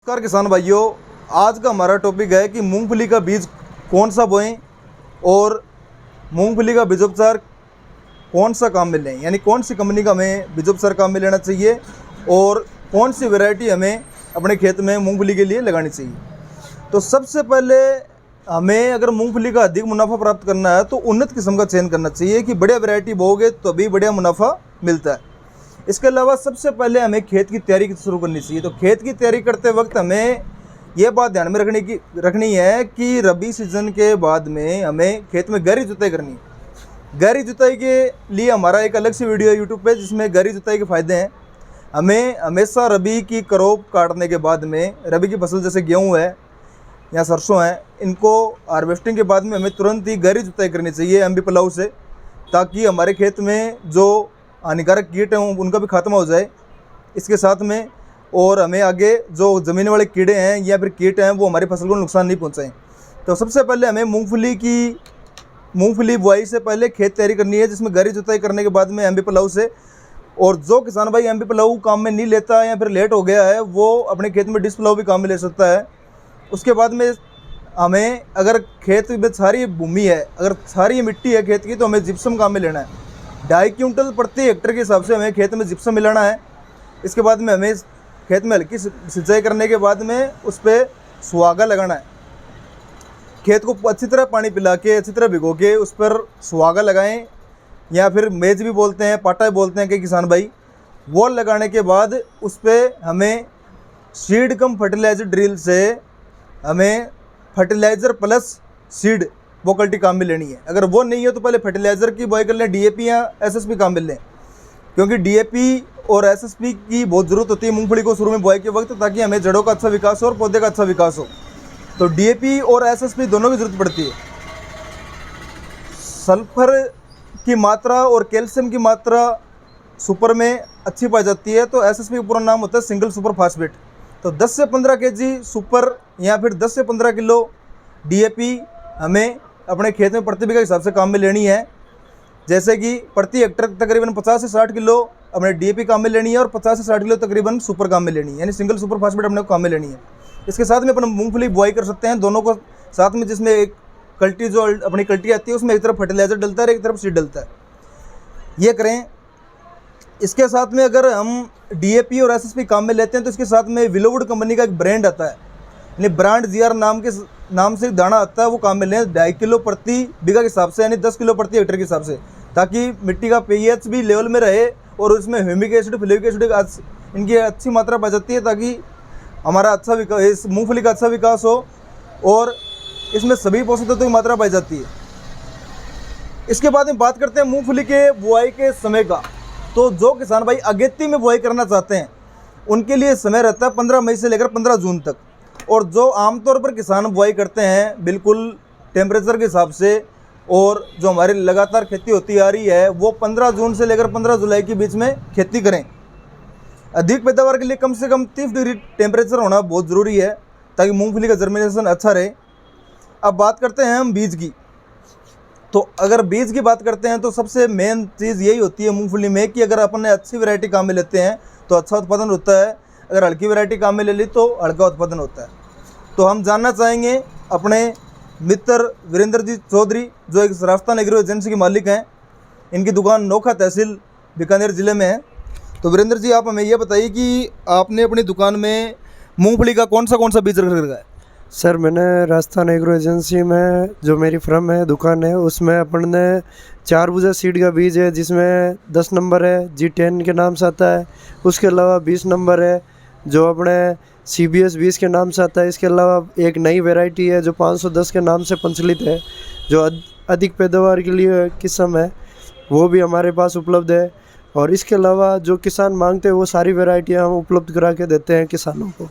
नमस्कार किसान भाइयों, आज का हमारा टॉपिक है कि मूंगफली का बीज कौन सा बोएं और मूंगफली का बीजोपचार कौन सा काम में लें, यानी कौन सी कंपनी का हमें बीजोपचार काम में लेना चाहिए और कौन सी वैरायटी हमें अपने खेत में मूंगफली के लिए लगानी चाहिए। तो सबसे पहले हमें अगर मूंगफली का अधिक मुनाफा प्राप्त करना है तो उन्नत किस्म का चयन करना चाहिए कि बढ़िया वैरायटी बोओगे तो भी बढ़िया मुनाफा मिलता है। इसके अलावा सबसे पहले हमें खेत की तैयारी शुरू करनी चाहिए। तो खेत की तैयारी करते वक्त हमें यह बात ध्यान में रखनी है कि रबी सीजन के बाद में हमें खेत में गहरी जुताई करनी है। गहरी जुताई के लिए हमारा एक अलग सी वीडियो है यूट्यूब पे जिसमें गहरी जुताई के फ़ायदे हैं। हमें हमेशा रबी की क्रॉप काटने के बाद में, रबी की फसल जैसे गेहूँ है या सरसों है, इनको हार्वेस्टिंग के बाद में हमें तुरंत ही गहरी जुताई करनी चाहिए एमबी प्लाऊ से, ताकि हमारे खेत में जो हानिकारक कीट हैं उनका भी खात्मा हो जाए। इसके साथ में और हमें आगे जो ज़मीन वाले कीड़े हैं या फिर कीट हैं वो हमारी फसल को नुकसान नहीं पहुंचाएं। तो सबसे पहले हमें मूंगफली बुआई से पहले खेत तैयारी करनी है, जिसमें गहरी जुताई करने के बाद में एमबी प्लाऊ से। और जो किसान भाई एमबी प्लाऊ काम में नहीं लेता या फिर लेट हो गया है वो अपने खेत में डिस्क प्लाऊ भी काम में ले सकता है। उसके बाद में हमें अगर खेत में सारी भूमि है, अगर सारी मिट्टी है खेत की, तो हमें जिप्सम काम में लेना है। 2.5 क्विंटल प्रति हेक्टेयर के हिसाब से हमें खेत में जिप्सम मिलाना है। इसके बाद में हमें खेत में हल्की सिंचाई करने के बाद में उस पर सुहागा लगाना है। खेत को अच्छी तरह पानी पिला के, अच्छी तरह भिगो के उस पर सुहागा लगाएं, या फिर मेज भी बोलते हैं, पाटा भी बोलते हैं कि किसान भाई। वो लगाने के बाद उस पर हमें सीड कम फर्टिलाइजर ड्रिल से हमें फर्टिलाइज़र प्लस सीड वो क्वालिटी काम में लेनी है। अगर वो नहीं है तो पहले फर्टिलाइज़र की बुआई कर लें, डीएपी या एसएसपी काम में लें, क्योंकि डीएपी और एसएसपी की बहुत ज़रूरत होती है मूंगफली को शुरू में बुआई के वक्त, ताकि हमें जड़ों का अच्छा विकास हो और पौधे का अच्छा विकास हो। तो डीएपी और एसएसपी दोनों की ज़रूरत पड़ती है। सल्फर की मात्रा और कैल्शियम की मात्रा सुपर में अच्छी पाई जाती है, तो एसएसपी का पूरा नाम होता है सिंगल सुपर फास्फेट। तो 10 से 15 केजी सुपर या फिर 10 से 15 किलो डीएपी हमें अपने खेत में प्रति बीघा हिसाब से काम में लेनी है। जैसे कि प्रति हेक्टेयर तकरीबन 50 से 60 किलो अपने डीएपी काम में लेनी है और 50 से 60 किलो तकरीबन सुपर काम में लेनी है, यानी सिंगल सुपर फास्फेट अपने को काम में लेनी है। इसके साथ में अपन मूंगफली बुआई कर सकते हैं, दोनों को साथ में, जिसमें एक कल्टी जो अपनी कल्टी आती है उसमें एक तरफ फर्टिलाइज़र डलता है और एक तरफ सीड डलता है। ये करें। इसके साथ में अगर हम डीएपी और एसएसपी काम में लेते हैं तो इसके साथ में विलोवुड कंपनी का एक ब्रांड आता है, यानी ब्रांड जीआर नाम से दाना आता है, वो काम में लें 2.5 किलो प्रति बीघा के हिसाब से, यानी 10 किलो प्रति हेक्टेयर के हिसाब से, ताकि मिट्टी का पीएच भी लेवल में रहे और उसमें ह्यूमिक एसिड, फ्लोरिक एसिड इनकी अच्छी मात्रा पाई जाती है, ताकि हमारा अच्छा विकास, इस मूंगफली का अच्छा विकास हो और इसमें सभी पोषक तत्वों की मात्रा पाई जाती है। इसके बाद में बात करते हैं मूँगफली के बुआई के समय का। तो जो किसान भाई अगेती में बुआई करना चाहते हैं उनके लिए समय रहता है 15 मई से लेकर 15 जून तक। और जो आमतौर पर किसान बुआई करते हैं बिल्कुल टेम्परेचर के हिसाब से, और जो हमारी लगातार खेती होती आ रही है, वो 15 जून से लेकर 15 जुलाई के बीच में खेती करें। अधिक पैदावार के लिए कम से कम 30 डिग्री टेम्परेचर होना बहुत ज़रूरी है, ताकि मूंगफली का जर्मिनेशन अच्छा रहे। अब बात करते हैं हम बीज की। तो अगर बीज की बात करते हैं तो सबसे मेन चीज़ यही होती है मूंगफली में कि अगर अपन अच्छी वैरायटी काम में लेते हैं तो अच्छा उत्पादन होता है, अगर हल्की वैरायटी काम में ले ली तो हल्का उत्पादन होता है। तो हम जानना चाहेंगे अपने मित्र वीरेंद्र जी चौधरी, जो एक राजस्थान एग्रो एजेंसी के मालिक हैं। इनकी दुकान नोखा तहसील बीकानेर ज़िले में है। तो वीरेंद्र जी, आप हमें यह बताइए कि आपने अपनी दुकान में मूंगफली का कौन सा बीज रख रखा है? सर, मैंने राजस्थान एग्रो एजेंसी में जो मेरी फर्म है, दुकान है, उसमें अपन ने 4 भुजा सीड का बीज है, जिसमें 10 नंबर है G10 के नाम से आता है। उसके अलावा 20 नंबर है जो अपने CBS 20 के नाम से आता है। इसके अलावा एक नई वैरायटी है जो 510 के नाम से प्रचलित है, जो अधिक पैदावार के लिए किस्म है, वो भी हमारे पास उपलब्ध है। और इसके अलावा जो किसान मांगते हैं वो सारी वैरायटियाँ हम उपलब्ध करा के देते हैं किसानों को।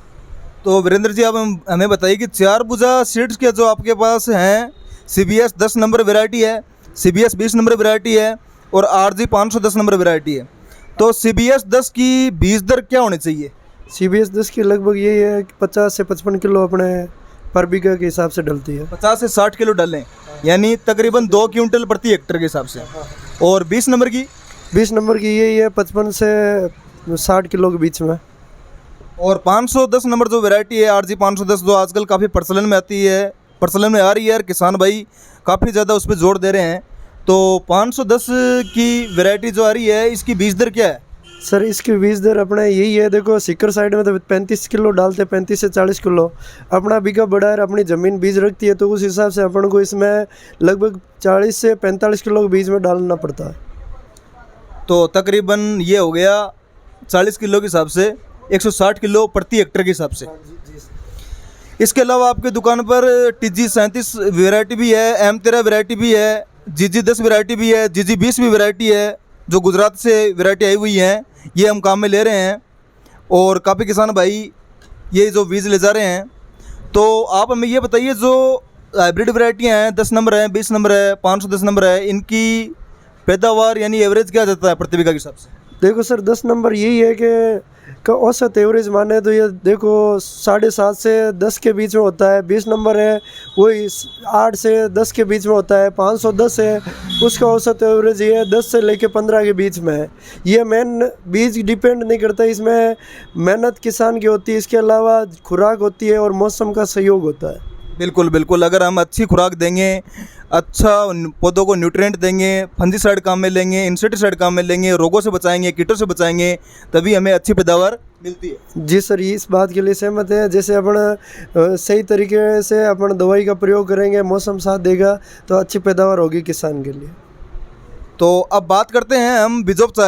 तो वीरेंद्र जी, आप हमें बताइए कि 4 भुजा सीड्स के जो आपके पास हैं, CBS 10 नंबर वैरायटी है, CBS 20 नंबर वैरायटी है और RG 510 नंबर वैरायटी है। तो CBS 10 की बीज दर क्या होनी चाहिए? CBS 10 की लगभग यही है कि 50 से 55 किलो अपने पर बीघा के हिसाब से डलती है। 50 से 60 किलो डालें, यानी तकरीबन 2 क्विंटल प्रति हेक्टेयर के हिसाब से। और 20 नंबर की? 20 नंबर की यही है 55 से 60 किलो के बीच में। और 510 नंबर जो वैरायटी है RG 510 जो आजकल काफ़ी प्रचलन में आती है, प्रचलन में आ रही है और किसान भाई काफ़ी ज़्यादा उस पर जोर दे रहे हैं, तो 510 की वैरायटी जो आ रही है इसकी बीज दर क्या है? सर इसकी बीज दर अपने यही है, देखो सिकर साइड में तो 35 किलो डालते हैं, 35 से 40 किलो। अपना बीघा बड़ा है, अपनी ज़मीन बीज रखती है, तो उस हिसाब से अपन को इसमें लगभग 40 से 45 किलो के बीज में डालना पड़ता है। तो तकरीबन ये हो गया 40 किलो के हिसाब से 160 किलो प्रति हेक्टेयर के हिसाब से। इसके अलावा आपकी दुकान पर TG 37 वैरायटी भी है, M13 वैरायटी भी है, GG 10 वैरायटी भी है, GG 20 भी वैरायटी है, जो गुजरात से वैरायटी आई हुई हैं, ये हम काम में ले रहे हैं और काफ़ी किसान भाई ये जो बीज ले जा रहे हैं। तो आप हमें ये बताइए, जो हाइब्रिड वैरायटियाँ हैं 10 नंबर है, 20 नंबर है, 510 नंबर है, इनकी पैदावार यानी एवरेज क्या जाता है प्रति बीघा के हिसाब से? देखो सर 10 नंबर यही है कि का औसत एवरेज माने तो ये देखो 7.5 से 10 के बीच में होता है। 20 नंबर है वही 8 से 10 के बीच में होता है। 510 है उसका औसत एवरेज ये 10 से लेके 15 के बीच में है। ये मेन बीज डिपेंड नहीं करता, इसमें मेहनत किसान की होती है, इसके अलावा खुराक होती है और मौसम का सहयोग होता है। बिल्कुल बिल्कुल, अगर हम अच्छी खुराक देंगे, अच्छा पौधों को न्यूट्रिएंट देंगे, फंजीसाइड काम में लेंगे, इंसेक्टिसाइड काम में लेंगे, रोगों से बचाएंगे, कीटों से बचाएंगे, तभी हमें अच्छी पैदावार मिलती है। जी सर, इस बात के लिए सहमत है। जैसे अपन सही तरीके से अपन दवाई का प्रयोग करेंगे, मौसम साथ देगा तो अच्छी पैदावार होगी किसान के लिए। तो अब बात करते हैं हम बीजोपचार